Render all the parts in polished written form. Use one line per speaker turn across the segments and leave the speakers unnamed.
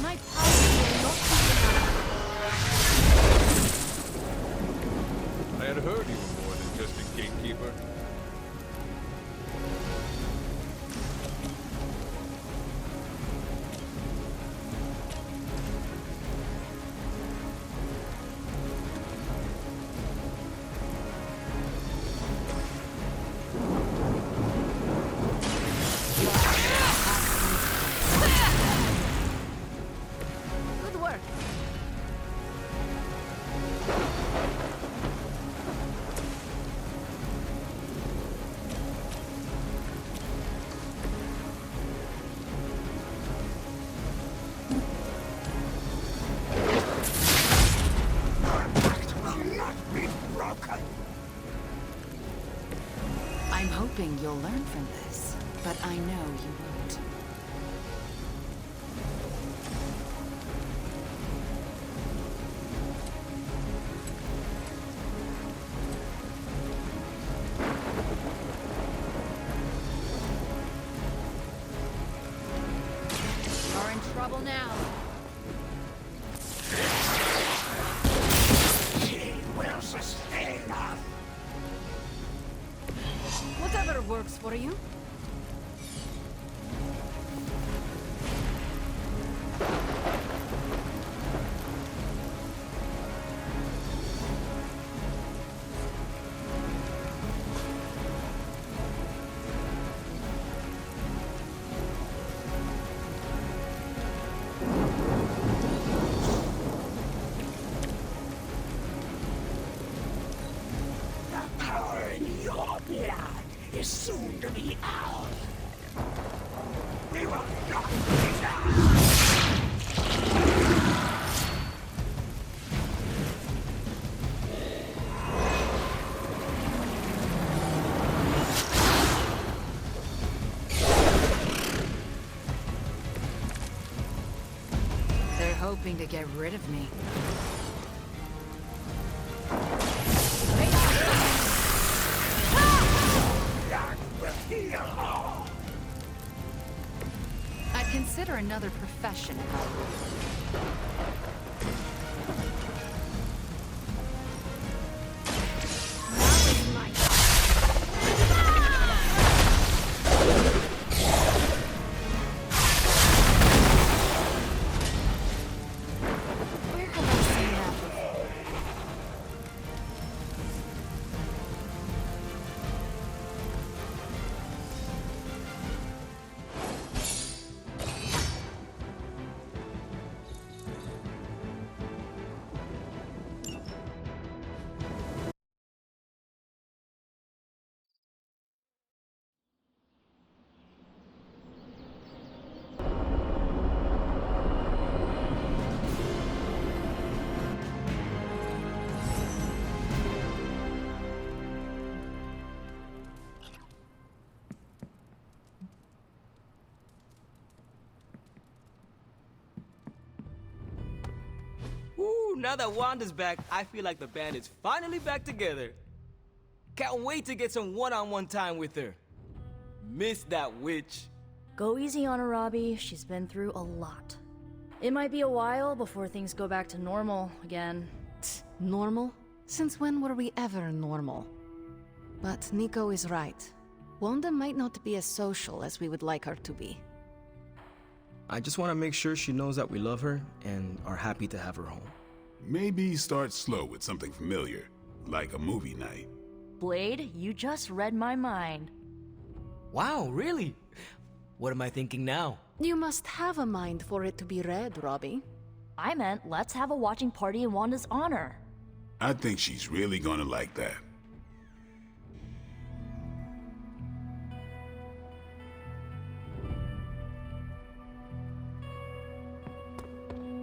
My power will not be enough.
I had heard you were more than just a gatekeeper.
Good work.
I'm hoping you'll learn from this, but I know you won't.
You're in trouble now.
She will sustain us.
Whatever works for you.
The power in your blood is soon to be ours. We will not be down.
They're hoping to get rid of me.
That will heal all.
I'd consider another profession if I were. Where have I seen that before?
Ooh, now that Wanda's back, I feel like the band is finally back together. Can't wait to get some one-on-one time with her. Miss that witch.
Go easy on her, Robbie. She's been through a lot. It might be a while before things go back to normal again.
Normal? Since when were we ever normal? But Nico is right. Wanda might not be as social as we would like her to be.
I just want to make sure she knows that we love her and are happy to have her home.
Maybe start slow with something familiar, like a movie night.
Blade, you just read my mind.
Wow, really? What am I thinking now?
You must have a mind for it to be read, Robbie.
I meant let's have a watching party in Wanda's honor.
I think she's really gonna like that.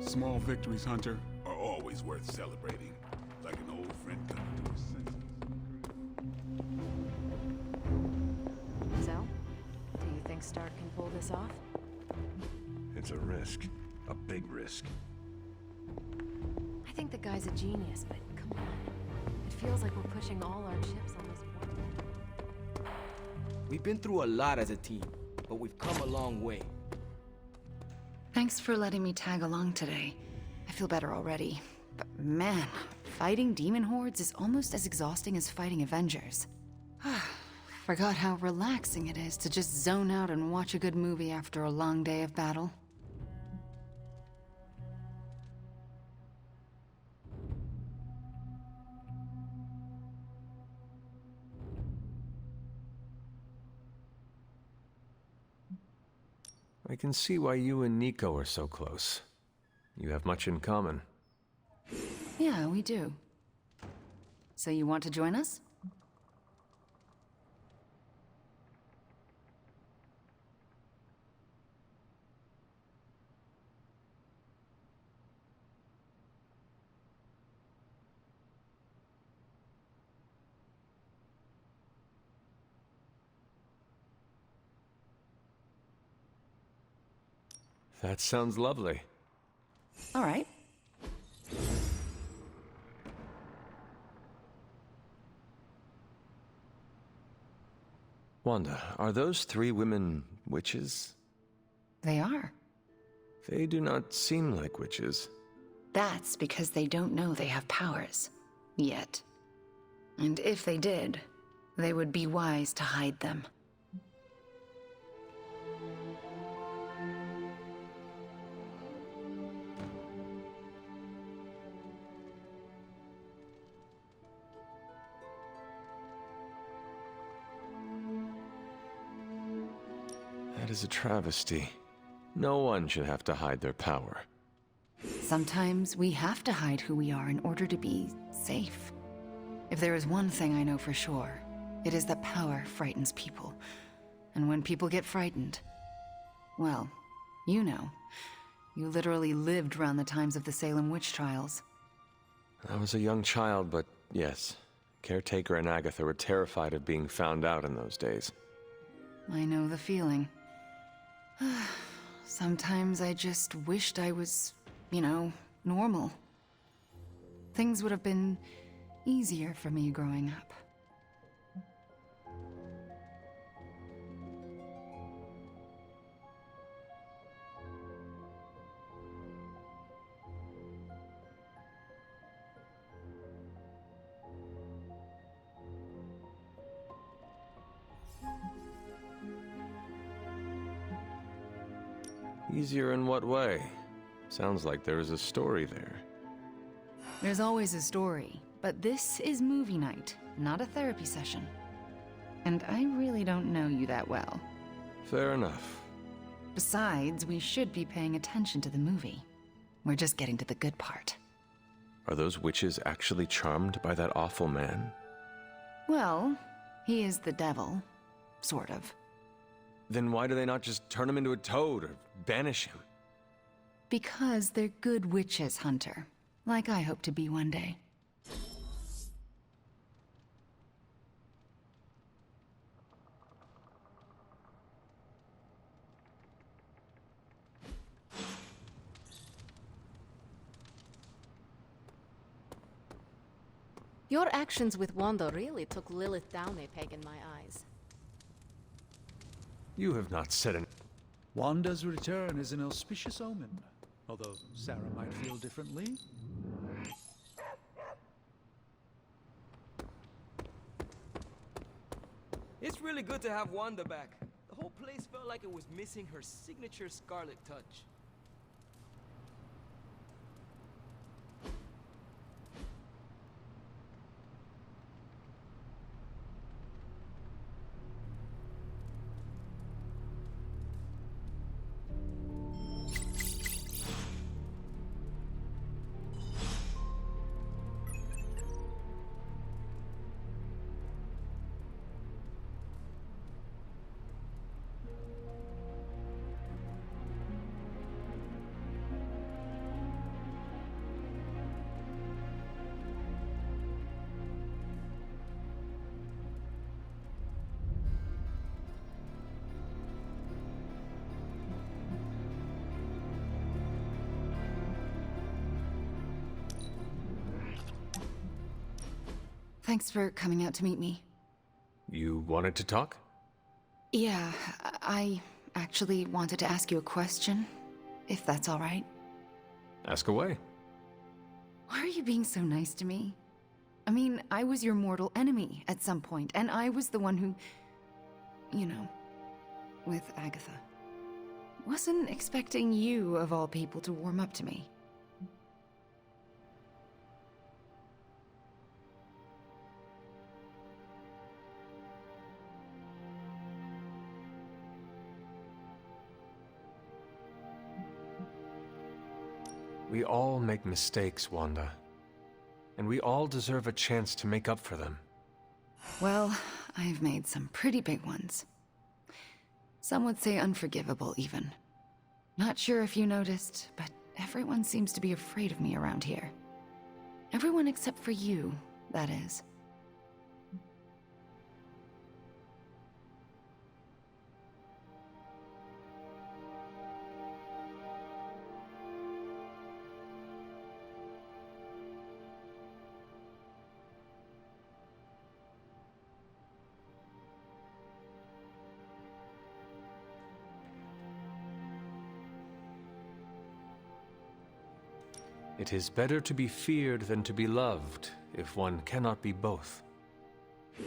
Small victories, Hunter, are always worth celebrating. Like an old friend coming to his senses.
So, do you think Stark can pull this off?
It's a risk. A big risk.
I think the guy's a genius, but come on. It feels like we're pushing all our chips on this one.
We've been through a lot as a team, but we've come a long way.
Thanks for letting me tag along today. I feel better already. But man, fighting demon hordes is almost as exhausting as fighting Avengers. Forgot how relaxing it is to just zone out and watch a good movie after a long day of battle.
I can see why you and Nico are so close. You have much in common.
Yeah, we do. So you want to join us?
That sounds lovely.
All right.
Wanda, are those 3 women witches?
They are.
They do not seem like witches.
That's because they don't know they have powers. Yet. And if they did, they would be wise to hide them.
That is a travesty. No one should have to hide their power.
Sometimes we have to hide who we are in order to be safe. If there is one thing I know for sure, it is that power frightens people. And when people get frightened, well, you know. You literally lived around the times of the Salem witch trials.
I was a young child, but yes. Caretaker and Agatha were terrified of being found out in those days.
I know the feeling. Sometimes I just wished I was, you know, normal. Things would have been easier for me growing up.
Easier in what way? Sounds like there is a story there.
There's always a story, but this is movie night, not a therapy session. And I really don't know you that well.
Fair enough.
Besides, we should be paying attention to the movie. We're just getting to the good part.
Are those witches actually charmed by that awful man?
Well, he is the devil. Sort of.
Then why do they not just turn him into a toad or banish him?
Because they're good witches, Hunter. Like I hope to be one day.
Your actions with Wanda really took Lilith down a peg in my eyes.
You have not said an...
Wanda's return is an auspicious omen, although Sarah might feel differently.
It's really good to have Wanda back. The whole place felt like it was missing her signature Scarlet touch.
Thanks for coming out to meet me.
You wanted to talk?
Yeah, I actually wanted to ask you a question. if that's all right.
Ask away.
Why are you being so nice to me? I mean, I was your mortal enemy at some point, and I was the one who... you know, with Agatha. Wasn't expecting you, of all people, to warm up to me.
We all make mistakes, Wanda. And we all deserve a chance to make up for them.
Well, I've made some pretty big ones. Some would say unforgivable, even. Not sure if you noticed, but everyone seems to be afraid of me around here. Everyone except for you, that is.
It is better to be feared than to be loved, if one cannot be both.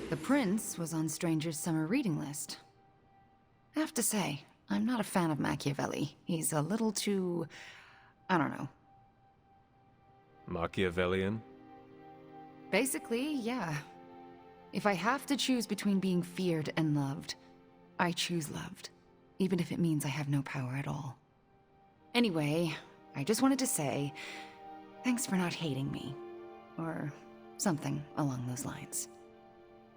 The prince was on Stranger's summer reading list. I have to say, I'm not a fan of Machiavelli. He's a little too... I don't know.
Machiavellian?
Basically, yeah. If I have to choose between being feared and loved, I choose loved, even if it means I have no power at all. Anyway, I just wanted to say, thanks for not hating me. Or something along those lines.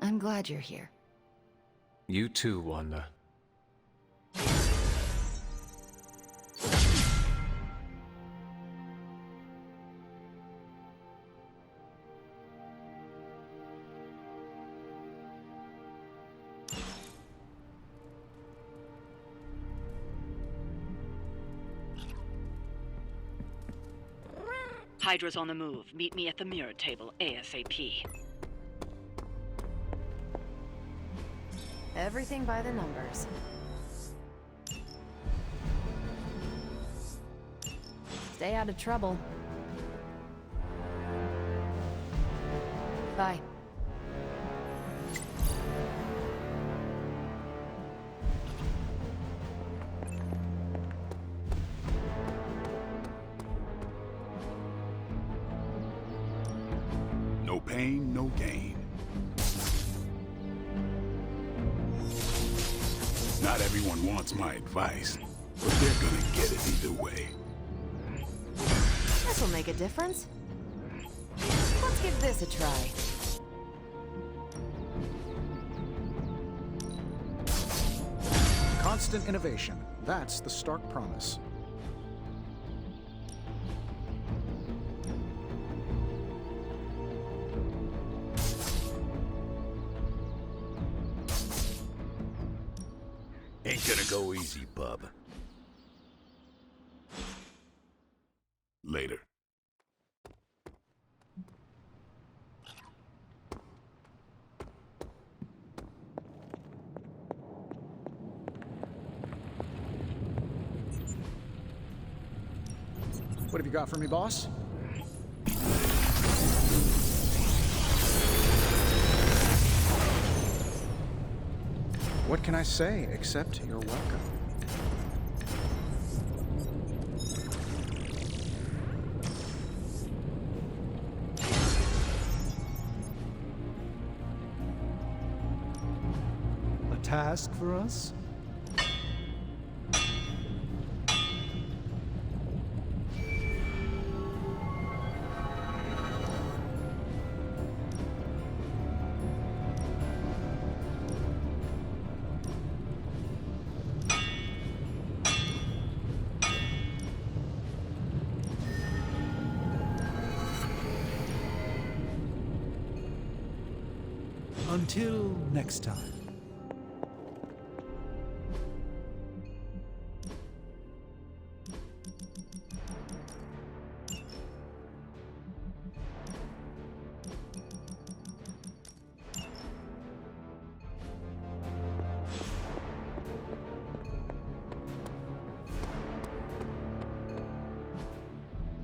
I'm glad you're here.
You too, Wanda.
Hydra's on the move. Meet me at the mirror table ASAP.
Everything by the numbers. Stay out of trouble. Bye.
No pain, no gain. Not everyone wants my advice, but they're gonna get it either way.
This'll make a difference. Let's give this a try.
Constant innovation. That's the Stark promise.
Ain't gonna go easy, bub. Later.
What have you got for me, boss? What can I say except you're welcome?
A task for us? Until next time.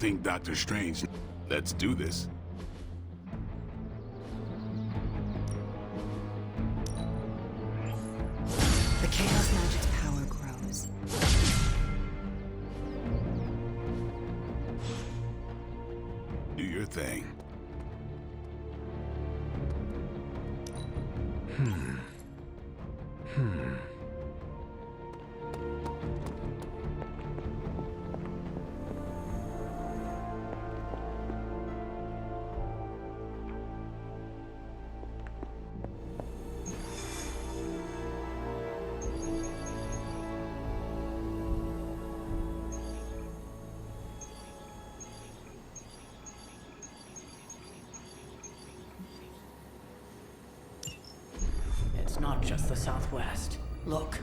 think Doctor Strange. Let's do this.
The Chaos Magic's power grows.
Do your thing.
It's not just the Southwest. Look.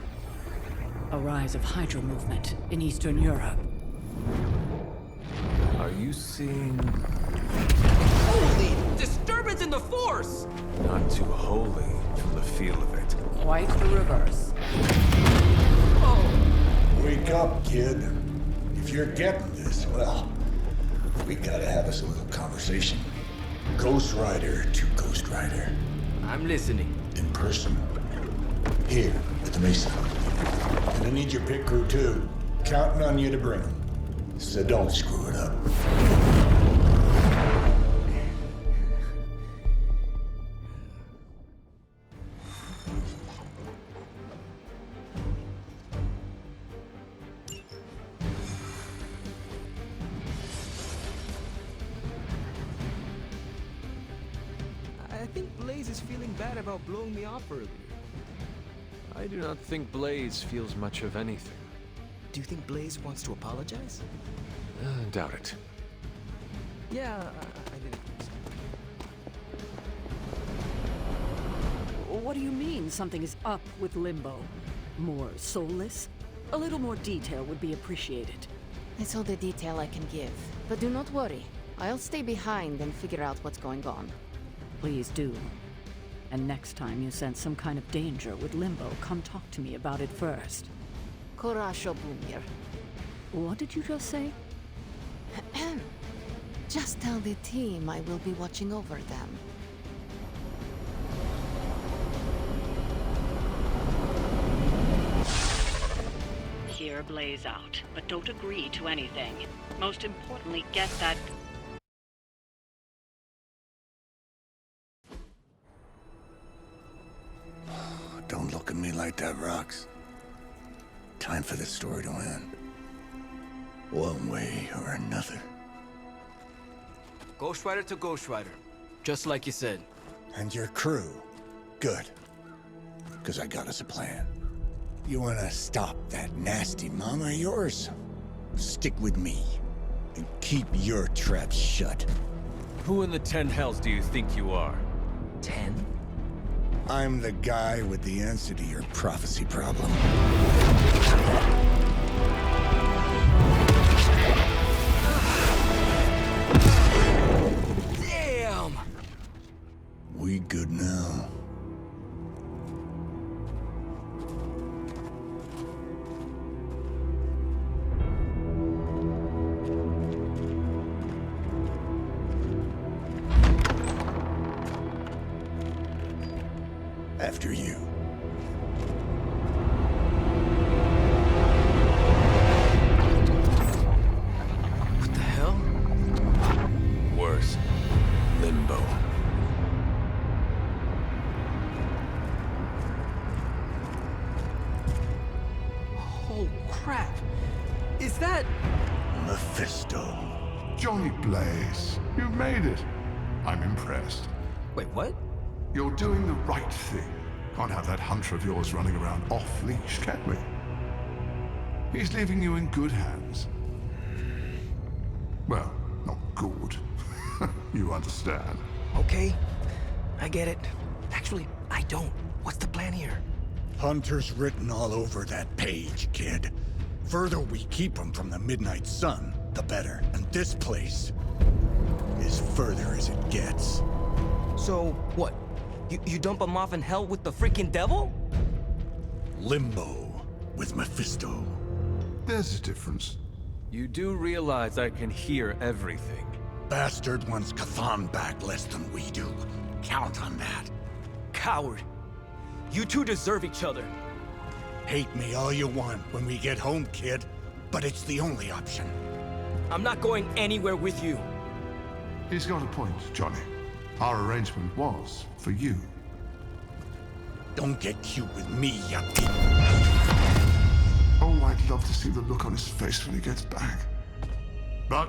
A rise of Hydra movement in Eastern Europe.
Are you seeing...
Holy disturbance in the Force!
Not too holy from the feel of it.
Quite the reverse.
Wake up, kid. If you're getting this, well, we gotta have us a little conversation. Ghost Rider to Ghost Rider.
I'm listening.
In person. Here, at the Mesa. And I need your pit crew too. Counting on you to bring them. So don't screw it up.
I think Blaze is feeling bad about blowing me off earlier.
I do not think Blaze feels much of anything.
Do you think Blaze wants to apologize?
Doubt it.
Yeah, I didn't think so.
What do you mean something is up with Limbo? More soulless? A little more detail would be appreciated.
It's all the detail I can give. But do not worry. I'll stay behind and figure out what's going on.
Please do. And next time you sense some kind of danger with Limbo, come talk to me about it first.
Korasho Bumir.
What did you just say?
Just tell the team I will be watching over them.
Hear Blaze out, but don't agree to anything. Most importantly, get that...
Don't look at me like that, Rox. Time for this story to end. One way or another.
Ghost Rider to Ghost Rider. Just like you said.
And your crew. Good. Because I got us a plan. You wanna stop that nasty mama of yours? Stick with me. And keep your traps shut.
Who in the 10 hells do you think you are?
10?
I'm the guy with the answer to your prophecy problem.
Damn!
We good now? After you.
What the hell?
Worse. Limbo.
Oh, crap. Is that...
Mephisto.
Johnny Blaze, you made it. I'm impressed.
Wait, what?
You're doing the right thing. Can't have that hunter of yours running around off-leash, can we? He's leaving you in good hands. Well, not good. You understand.
Okay, I get it. Actually, I don't. What's the plan here?
Hunter's written all over that page, kid. Further we keep him from the Midnight Sun, the better. And this place is further as it gets.
So, what? You dump him off in hell with the freaking devil?
Limbo with Mephisto.
There's a difference.
You do realize I can hear everything.
Bastard wants Cathan back less than we do. Count on that.
Coward. You two deserve each other.
Hate me all you want when we get home, kid. But it's the only option.
I'm not going anywhere with you.
He's got a point, Johnny. Our arrangement was for you.
Don't get cute with me, you pig.
Oh, I'd love to see the look on his face when he gets back. But,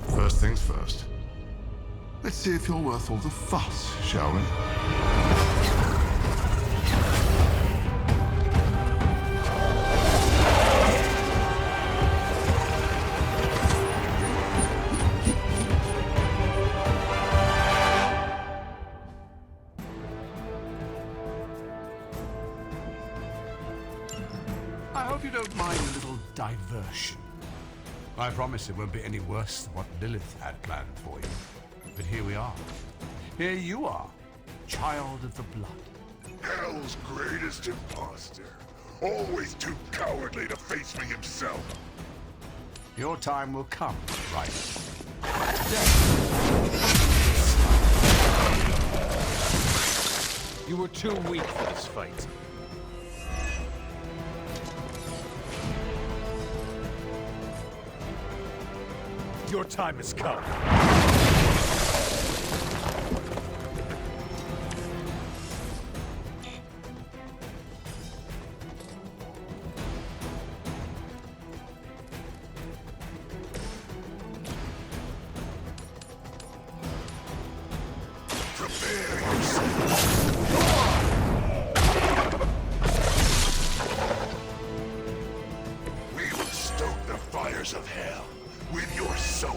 first things first. Let's see if you're worth all the fuss, shall we? I hope you don't mind a little diversion. I promise it won't be any worse than what Lilith had planned for you. But here we are. Here you are, child of the blood.
Hell's greatest imposter. Always too cowardly to face me himself.
Your time will come, right?
You were too weak for this fight. Your time has come.
We will stoke the fires of hell with your soul.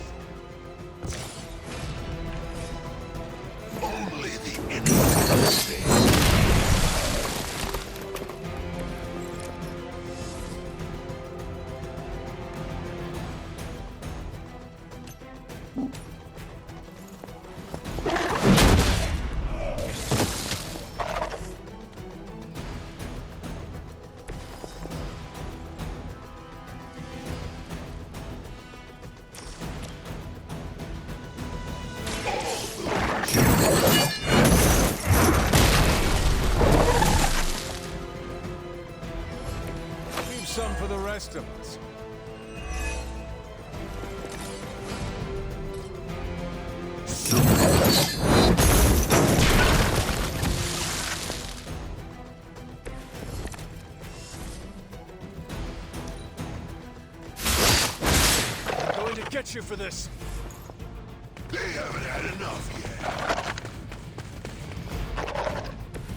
Only the innocent stay.
Leave some for the rest of us. I'm going to get you for this.
They haven't had enough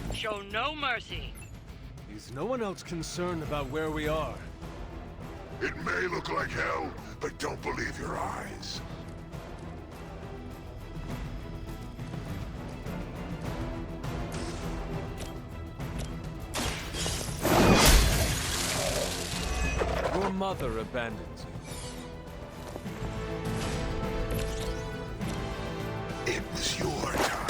yet.
Show no mercy.
Is no one else concerned about where we are?
It may look like hell, but don't believe your eyes.
Your mother abandons you.
It was your time.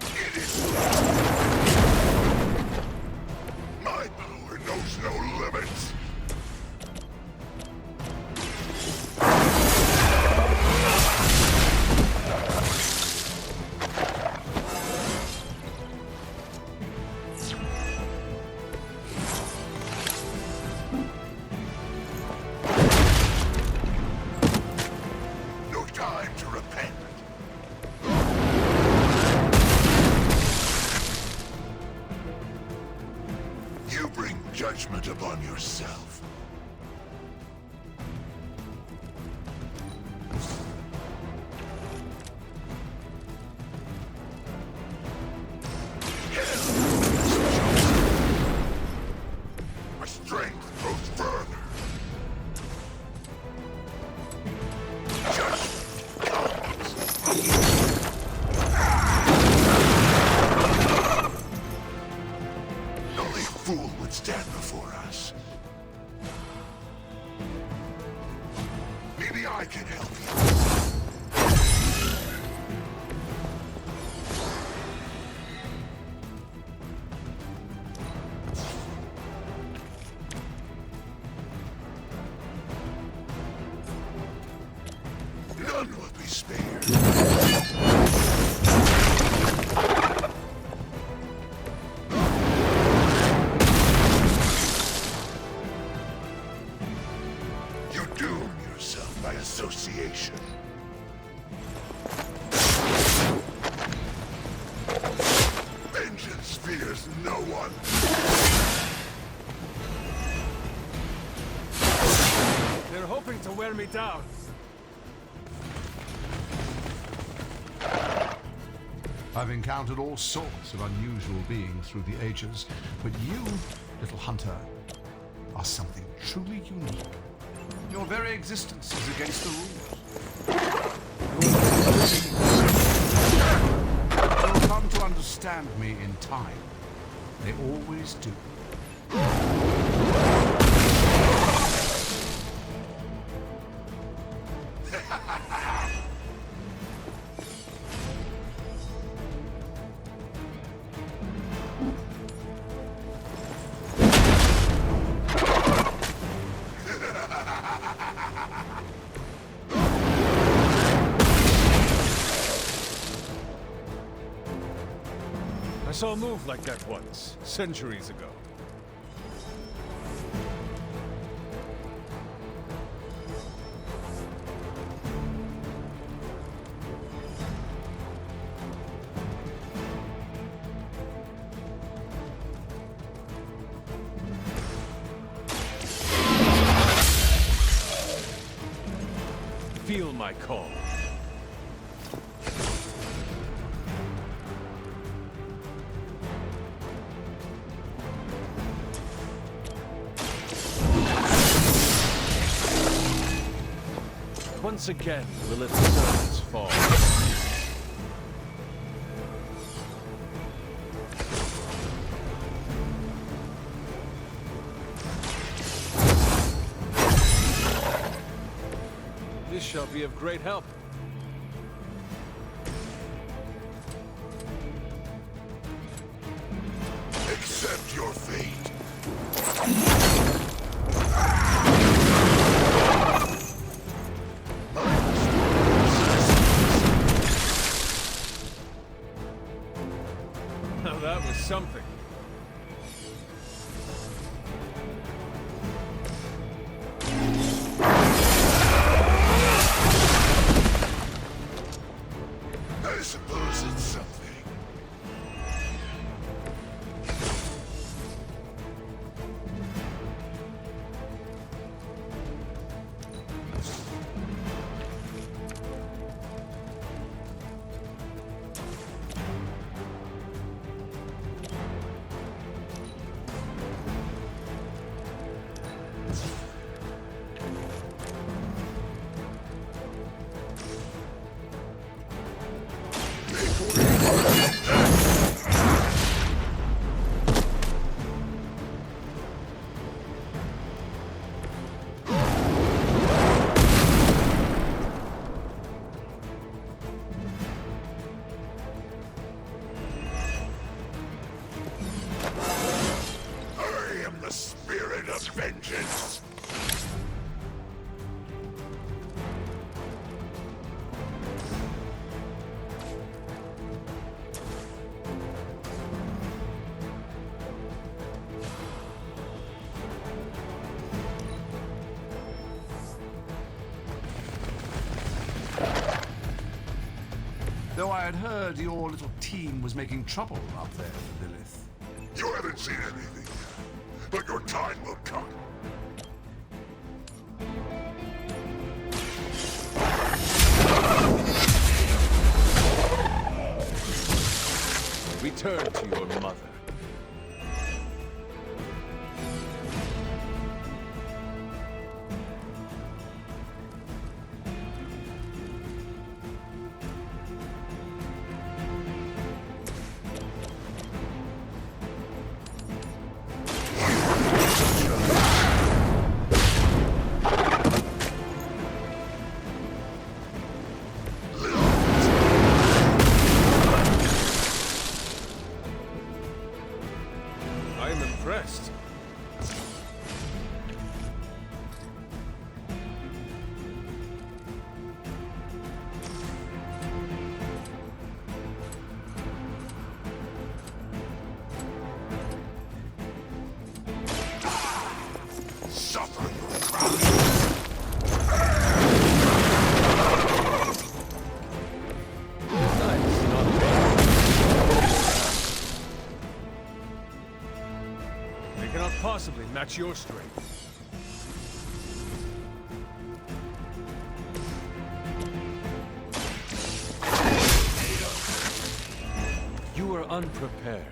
It is my power knows no limits. No time to repent. You bring judgment upon yourself. My strength grows further. Only a fool would stand before us. I can help you. None will be spared. You doom yourself by association. Vengeance fears no one.
They're hoping to wear me down.
I've encountered all sorts of unusual beings through the ages, but you, little hunter, are something truly unique. Your very existence is against the rules. You'll come to understand me in time. They always do.
I saw a move like that once, centuries ago. Feel my call. Once again, Lilith's servants fall. This shall be of great help.
Accept your fate.
Now that was something.
I suppose it's something. I am the spirit of vengeance.
Though I had heard your little team was making trouble up there, Lilith.
You haven't seen anything yet, but your time will come.
Return to your mother. match your strength. You are unprepared.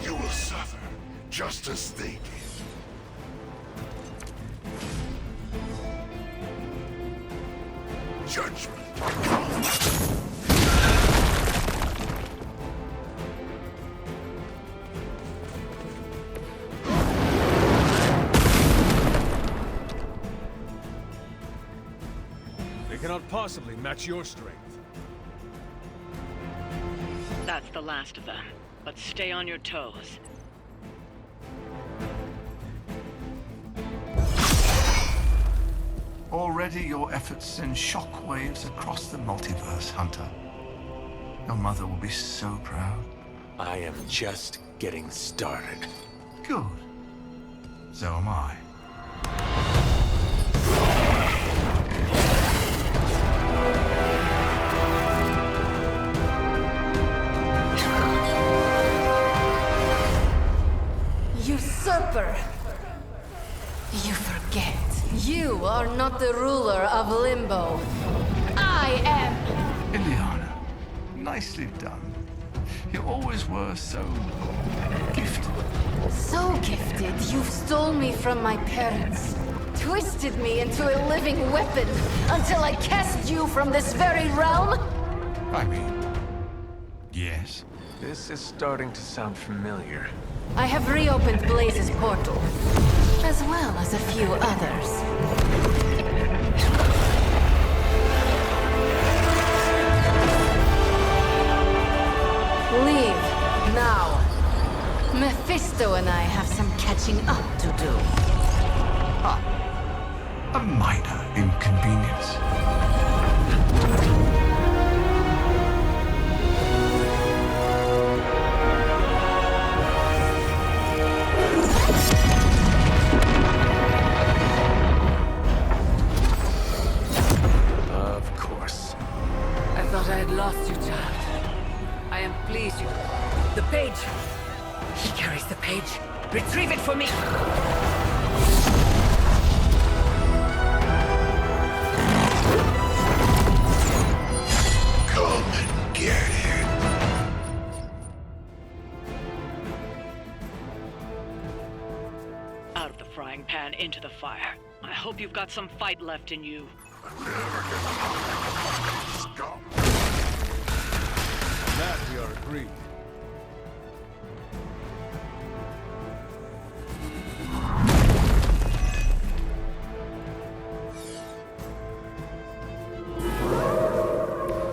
You will suffer, just as they did. Judgment comes.
They cannot possibly match your strength.
That's the last of them. But stay on your toes.
Already your efforts send shockwaves across the multiverse, Hunter. Your mother will be so proud.
I am just getting started.
Good. So am I.
Usurper! You forget. You are not the ruler of Limbo. I am!
Ileana, nicely done. You always were so gifted.
So gifted, you've stolen me from my parents. Twisted me into a living weapon until I cast you from this very realm?
I mean, yes.
This is starting to sound familiar.
I have reopened Blaze's portal, as well as a few others. Leave, now. Mephisto and I have some catching up to do.
A minor inconvenience.
Of course.
I thought I had lost you, child. I am pleased you... The page! He carries the page. Retrieve it for me!
Come and get it.
Out of the frying pan into the fire. I hope you've got some fight left in you.
Stop.
That we are agreed.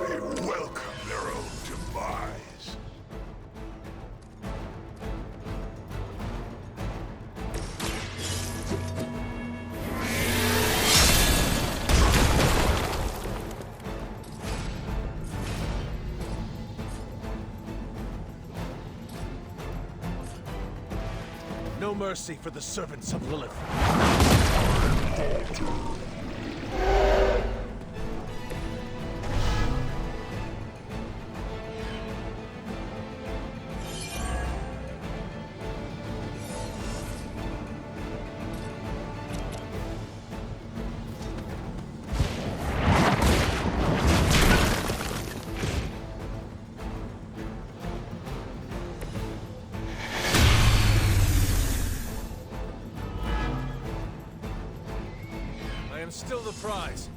They welcome their own demise.
No mercy for the servants of Lilith. I am still the prize.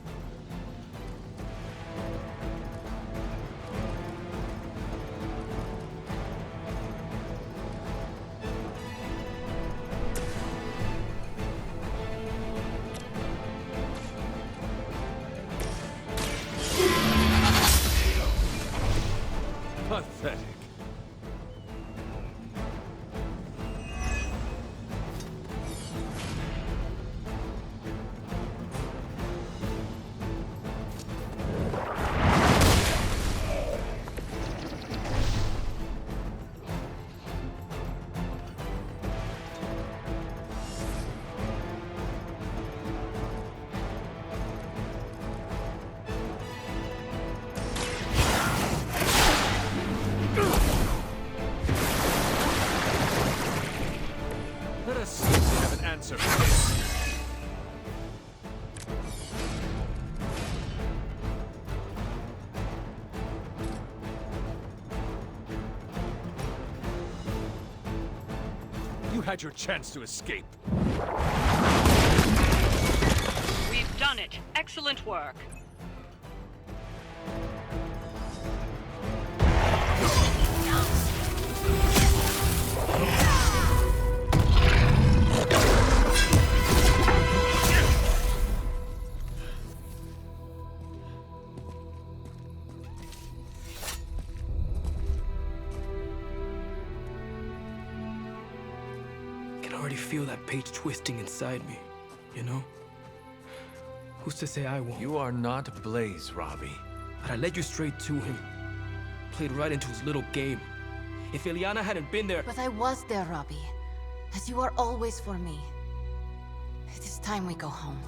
Pathetic. answer. You had your chance to escape.
We've done it. Excellent work.
I can already feel that page twisting inside me, you know? Who's to say I won't?
You are not Blaze, Robbie.
But I led you straight to him. Played right into his little game. If Ilyana hadn't been there...
But I was there, Robbie. As you are always for me. It is time we go home.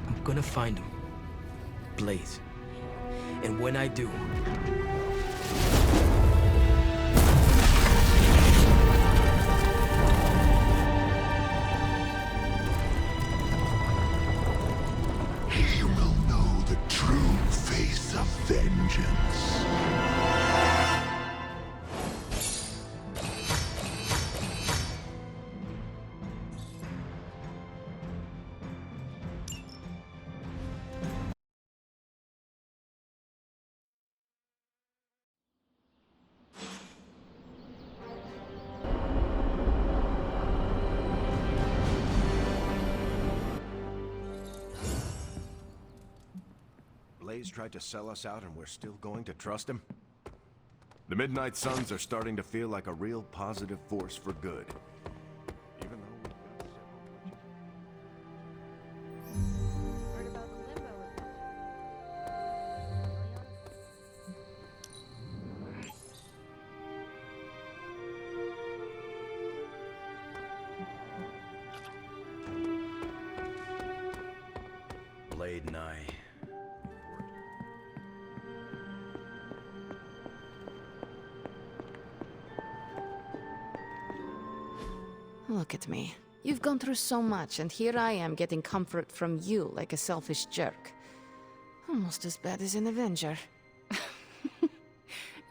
I'm gonna find him. Blaze. And when I do...
He will know the true face of vengeance.
Blaze tried to sell us out and we're still going to trust him? The Midnight Suns are starting to feel like a real positive force for good. Even though we've got several...
Heard about the limbo
Blade and I...
Look at me. You've gone through so much, and here I am getting comfort from you like a selfish jerk. Almost as bad as an Avenger.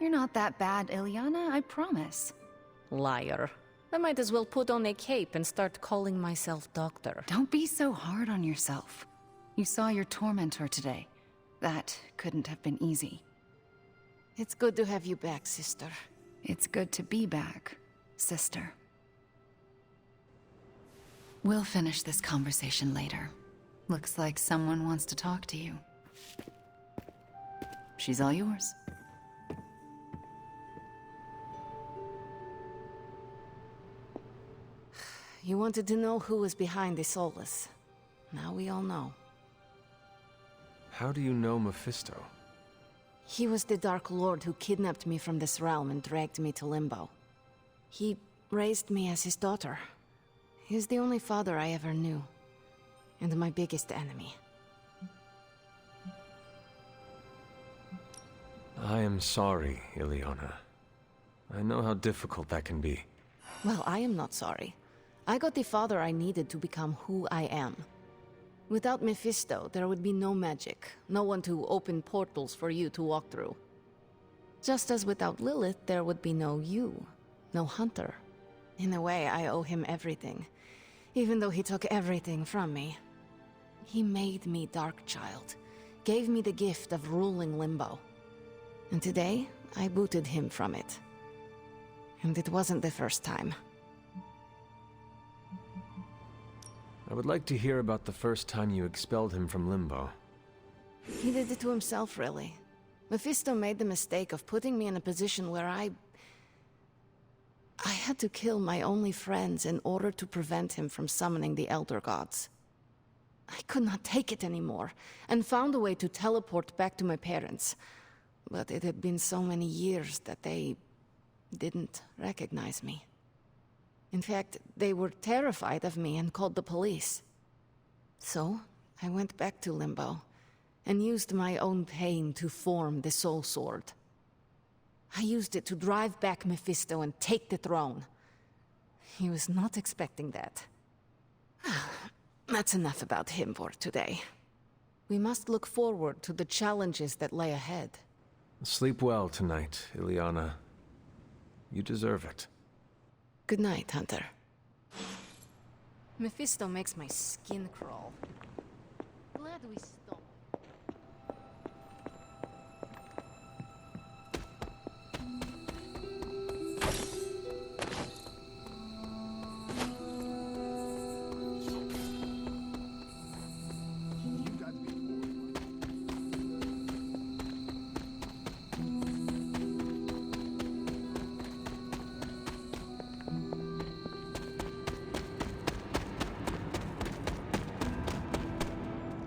You're not that bad, Ilyana, I promise.
Liar. I might as well put on a cape and start calling myself Doctor.
Don't be so hard on yourself. You saw your tormentor today. That couldn't have been easy.
It's good to have you back, sister.
It's good to be back, sister. We'll finish this conversation later. Looks like someone wants to talk to you. She's all yours.
You wanted to know who was behind the Soulless. Now we all know.
How do you know Mephisto?
He was the Dark Lord who kidnapped me from this realm and dragged me to Limbo. He raised me as his daughter. He was the only father I ever knew. And my biggest enemy.
I am sorry, Ilyana. I know how difficult that can be.
Well, I am not sorry. I got the father I needed to become who I am. Without Mephisto, there would be no magic, no one to open portals for you to walk through. Just as without Lilith, there would be no you, no Hunter. In a way, I owe him everything, even though he took everything from me. He made me Darkchild, gave me the gift of ruling Limbo. And today, I booted him from it. And it wasn't the first time.
I would like to hear about the first time you expelled him from Limbo.
He did it to himself, really. Mephisto made the mistake of putting me in a position where I had to kill my only friends in order to prevent him from summoning the Elder Gods. I could not take it anymore, and found a way to teleport back to my parents. But it had been so many years that they didn't recognize me. In fact, they were terrified of me and called the police. So, I went back to Limbo, and used my own pain to form the Soul Sword. I used it to drive back Mephisto and take the throne. He was not expecting that. That's enough about him for today. We must look forward to the challenges that lay ahead.
Sleep well tonight, Ileana. You deserve it.
Good night, Hunter. Mephisto makes my skin crawl. Glad we stopped.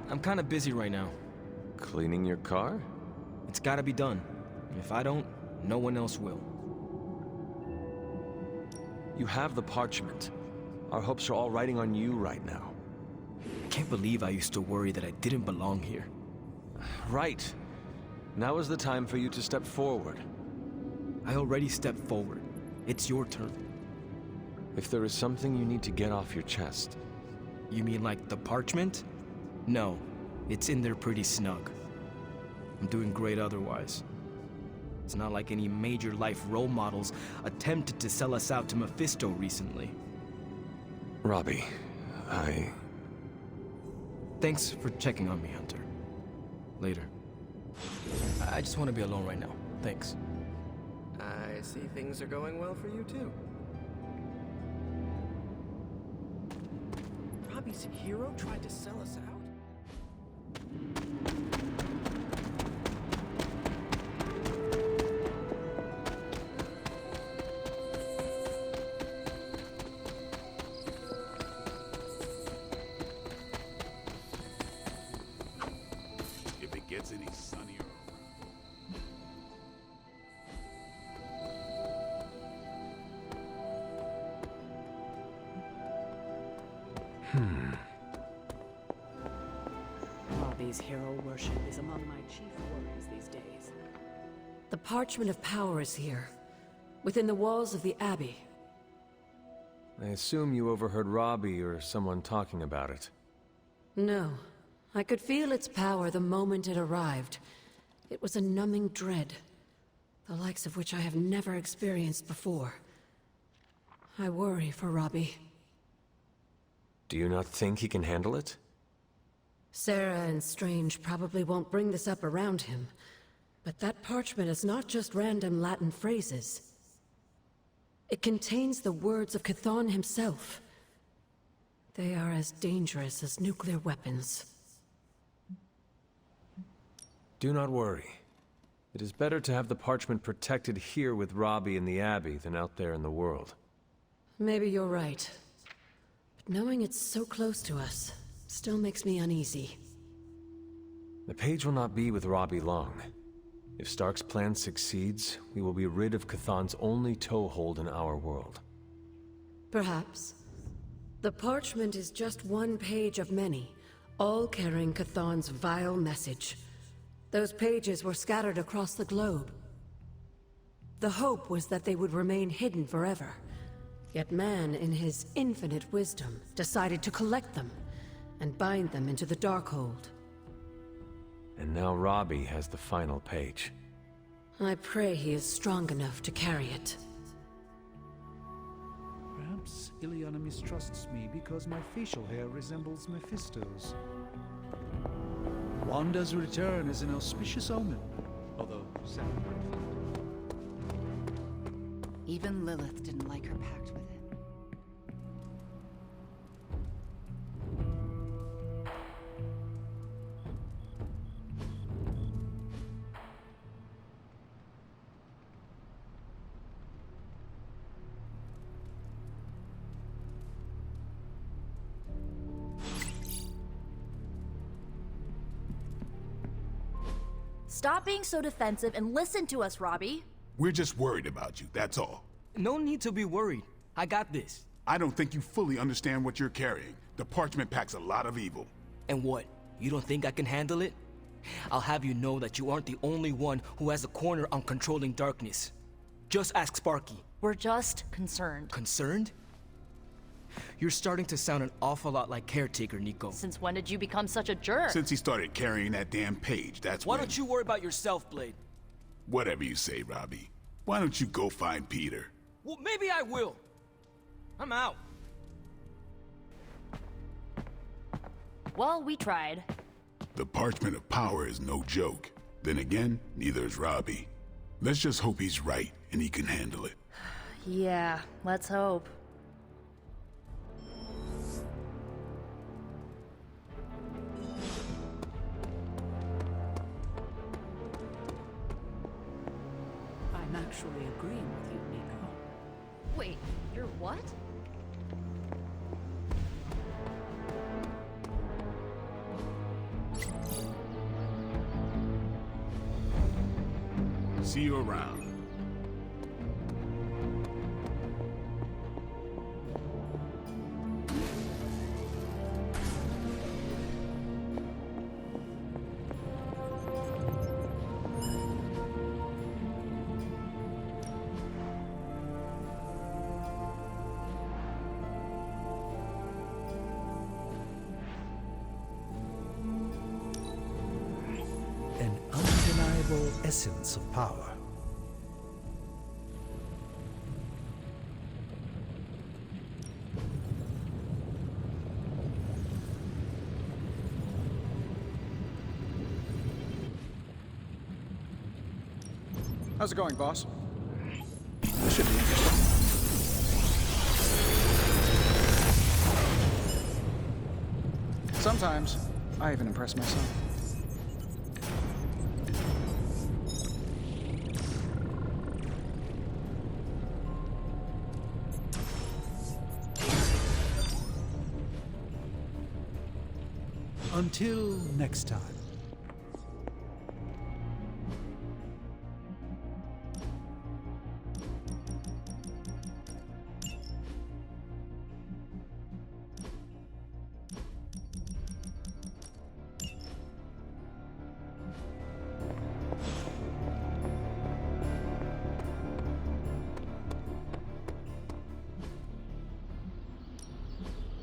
I'm kinda busy right now.
Cleaning your car?
It's gotta be done. If I don't, no one else will.
You have the parchment. Our hopes are all riding on you right now.
I can't believe I used to worry that I didn't belong here.
Right. Now is the time for you to step forward.
I already stepped forward. It's your turn.
If there is something you need to get off your chest.
You mean like the parchment? No, it's in there pretty snug. I'm doing great otherwise. It's not like any major life role models attempted to sell us out to Mephisto recently.
Robbie,
Thanks for checking on me, Hunter. Later. I just want to be alone right now. Thanks.
I see things are going well for you too. Robbie's hero tried to sell us out?
If it gets any sunnier.
Robbie's hero worship is among my chief worries these days. The Parchment of Power is here, within the walls of the Abbey.
I assume you overheard Robbie or someone talking about it.
No. I could feel its power the moment it arrived. It was a numbing dread, the likes of which I have never experienced before. I worry for Robbie.
Do you not think he can handle it?
Sarah and Strange probably won't bring this up around him, but that parchment is not just random Latin phrases. It contains the words of Chthon himself. They are as dangerous as nuclear weapons.
Do not worry. It is better to have the parchment protected here with Robbie in the Abbey than out there in the world.
Maybe you're right. But knowing it's so close to us still makes me uneasy.
The page will not be with Robbie long. If Stark's plan succeeds, we will be rid of Chthon's only toehold in our world.
Perhaps. The parchment is just one page of many, all carrying Chthon's vile message. Those pages were scattered across the globe. The hope was that they would remain hidden forever. Yet man, in his infinite wisdom, decided to collect them and bind them into the Darkhold.
And now Robbie has the final page.
I pray he is strong enough to carry it.
Perhaps Ileana mistrusts me because my facial hair resembles Mephisto's. Wanda's return is an auspicious omen, although Sarah might find
Even Lilith didn't like her pact with him.
Stop being so defensive and listen to us, Robbie.
We're just worried about you, that's all.
No need to be worried. I got this.
I don't think you fully understand what you're carrying. The parchment packs a lot of evil.
And what? You don't think I can handle it? I'll have you know that you aren't the only one who has a corner on controlling darkness. Just ask Sparky.
We're just concerned.
Concerned? You're starting to sound an awful lot like Caretaker, Nico.
Since when did you become such a jerk?
Since he started carrying that damn page, that's
Why
when...
don't you worry about yourself, Blade?
Whatever you say, Robbie. Why don't you go find Peter?
Well, maybe I will. I'm out.
Well, we tried.
The Parchment of Power is no joke. Then again, neither is Robbie. Let's just hope he's right and he can handle it.
Yeah, let's hope.
I'm actually agreeing with you, Nico.
Wait, you're what?
See you around.
An undeniable essence of power.
How's it going, boss? This should be interesting. Sometimes, I even impress myself.
Until next time.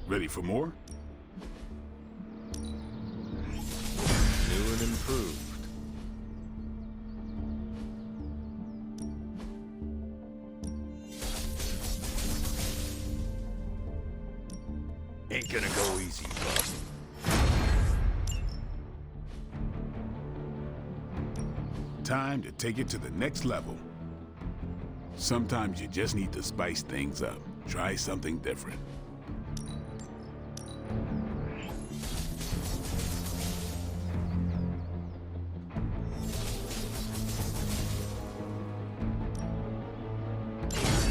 Ready for more?
New and improved.
Ain't gonna go easy, bub. Time to take it to the next level. Sometimes you just need to spice things up. Try something different.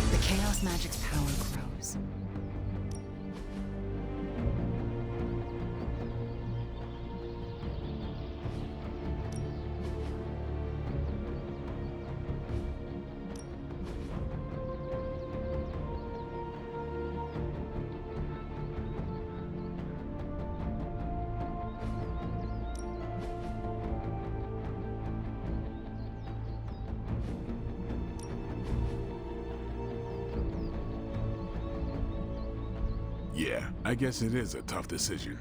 The Chaos Magic's power grows.
Yeah, I guess it is a tough decision.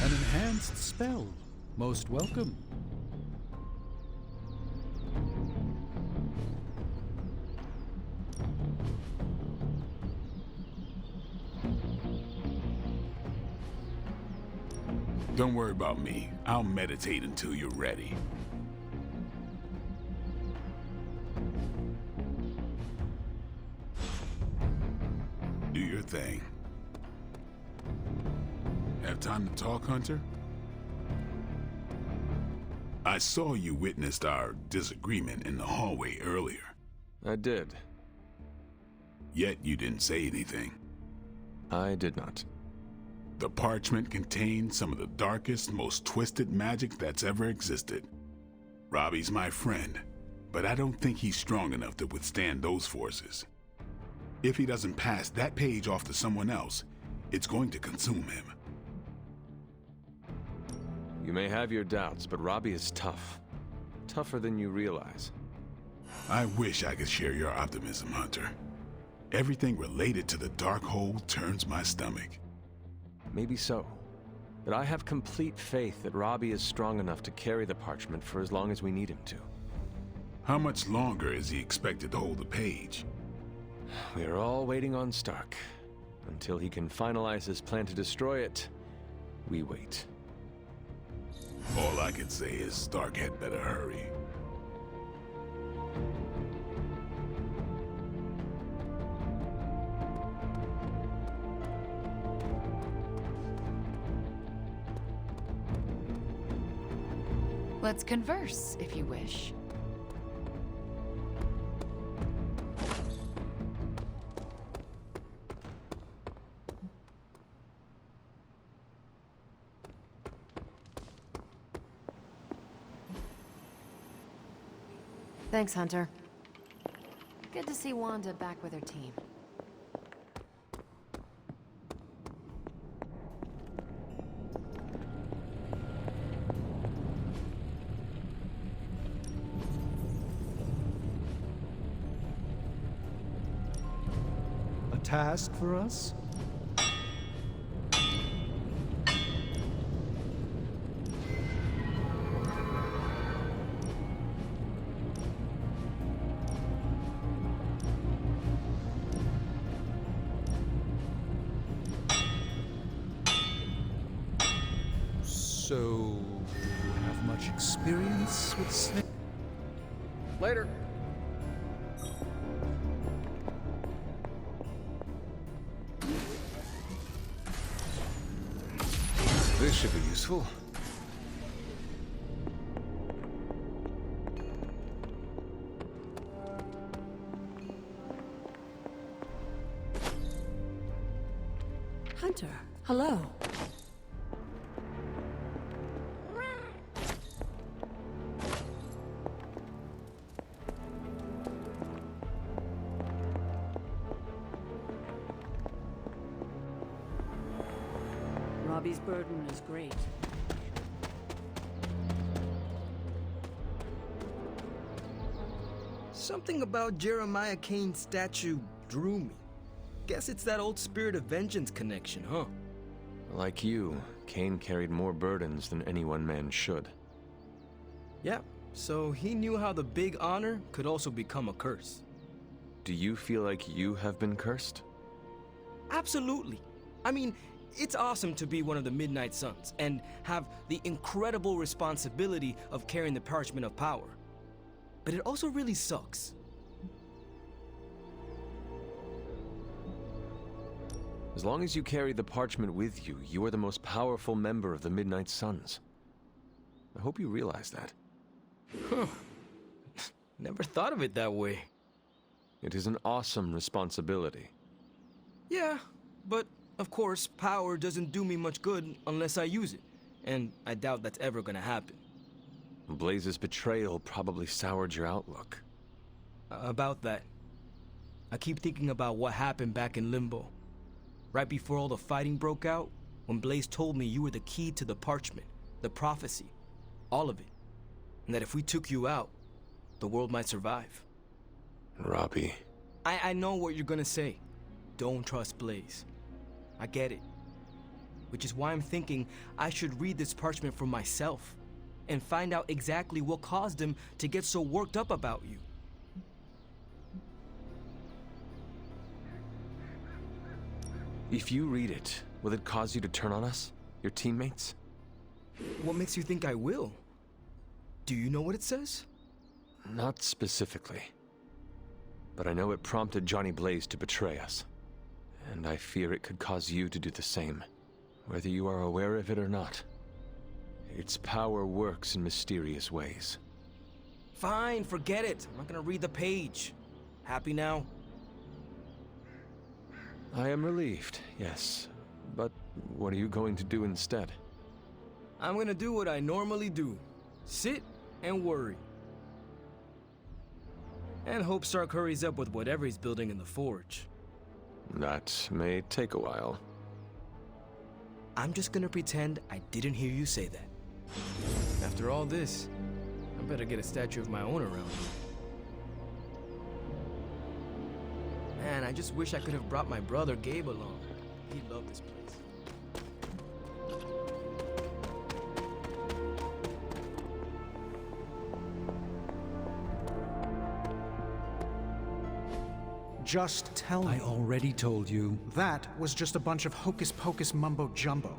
An enhanced spell. Most welcome.
Don't worry about me. I'll meditate until you're ready. Do your thing. Have time to talk, Hunter? I saw you witnessed our disagreement in the hallway earlier.
I did.
Yet you didn't say anything.
I did not.
The parchment contains some of the darkest, most twisted magic that's ever existed. Robbie's my friend, but I don't think he's strong enough to withstand those forces. If he doesn't pass that page off to someone else, it's going to consume him.
You may have your doubts, but Robbie is tough. Tougher than you realize.
I wish I could share your optimism, Hunter. Everything related to the Darkhold turns my stomach.
Maybe so. But I have complete faith that Robbie is strong enough to carry the parchment for as long as we need him to.
How much longer is he expected to hold the page?
We are all waiting on Stark. Until he can finalize his plan to destroy it, we wait.
All I can say is Stark had better hurry.
Let's converse, if you wish.
Thanks, Hunter. Good to see Wanda back with her team.
A task for us? So, have much experience with snakes?
Later.
This should be useful.
Hunter, hello.
Robbie's burden is great.
Something about Jeremiah Kane's statue drew me. Guess it's that old Spirit of Vengeance connection, huh?
Like you, Kane carried more burdens than any one man should.
Yeah, so he knew how the big honor could also become a curse.
Do you feel like you have been cursed?
Absolutely. I mean, it's awesome to be one of the Midnight Suns and have the incredible responsibility of carrying the Parchment of Power. But it also really sucks.
As long as you carry the parchment with you, you are the most powerful member of the Midnight Suns. I hope you realize that.
Huh. Never thought of it that way.
It is an awesome responsibility.
Yeah, but of course, power doesn't do me much good unless I use it. And I doubt that's ever gonna happen.
Blaze's betrayal probably soured your outlook.
About that. I keep thinking about what happened back in Limbo. Right before all the fighting broke out, when Blaze told me you were the key to the parchment, the prophecy, all of it. And that if we took you out, the world might survive.
Robbie.
I know what you're gonna say. Don't trust Blaze. I get it. Which is why I'm thinking I should read this parchment for myself and find out exactly what caused him to get so worked up about you.
If you read it, will it cause you to turn on us? Your teammates?
What makes you think I will? Do you know what it says?
Not specifically. But I know it prompted Johnny Blaze to betray us. And I fear it could cause you to do the same, whether you are aware of it or not. Its power works in mysterious ways.
Fine, forget it. I'm not gonna read the page. Happy now?
I am relieved, yes. But what are you going to do instead?
I'm gonna do what I normally do. Sit and worry. And hope Stark hurries up with whatever he's building in the forge.
That may take a while.
I'm just gonna pretend I didn't hear you say that. After all this, I better get a statue of my own around here. Man, I just wish I could have brought my brother Gabe along. He'd love this place.
Just tell me.
I already told you.
That was just a bunch of hocus-pocus mumbo-jumbo.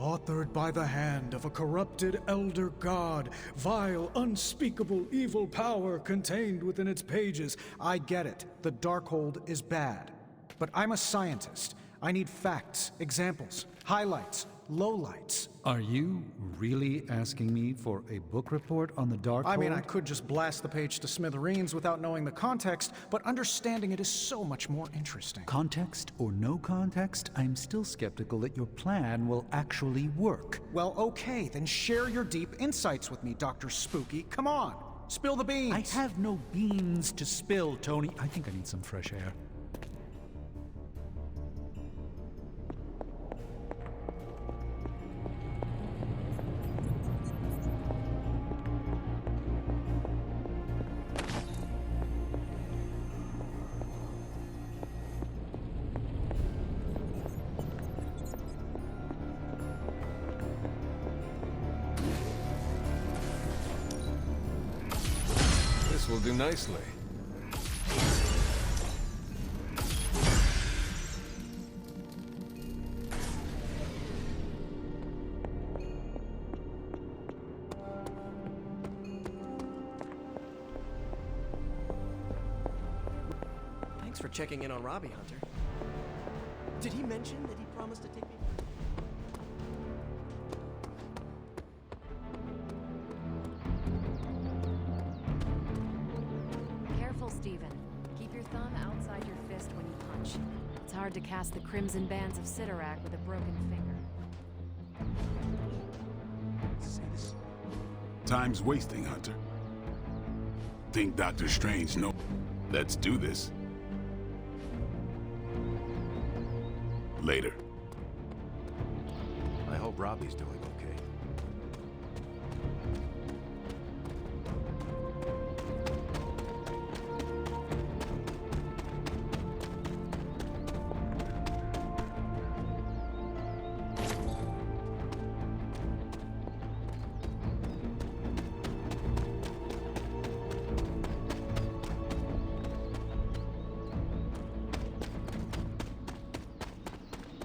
Authored by the hand of a corrupted elder god, vile, unspeakable evil power contained within its pages. I get it. The Darkhold is bad. But I'm a scientist. I need facts, examples, highlights, lowlights.
Are you really asking me for a book report on the Darkhold?
I mean, I could just blast the page to smithereens without knowing the context, but understanding it is so much more interesting.
Context or no context, I'm still skeptical that your plan will actually work.
Well, okay, then share your deep insights with me, Dr. Spooky. Come on, spill the beans.
I have no beans to spill, Tony. I think I need some fresh air.
This will do nicely.
Thanks for checking in on Robbie, Hunter. Did he mention that he promised to take me?
Careful, Stephen. Keep your thumb outside your fist when you punch. It's hard to cast the crimson bands of Sidorak with a broken finger.
Time's wasting, Hunter. Think Doctor Strange knows. Let's do this. Later.
I hope Robbie's doing okay.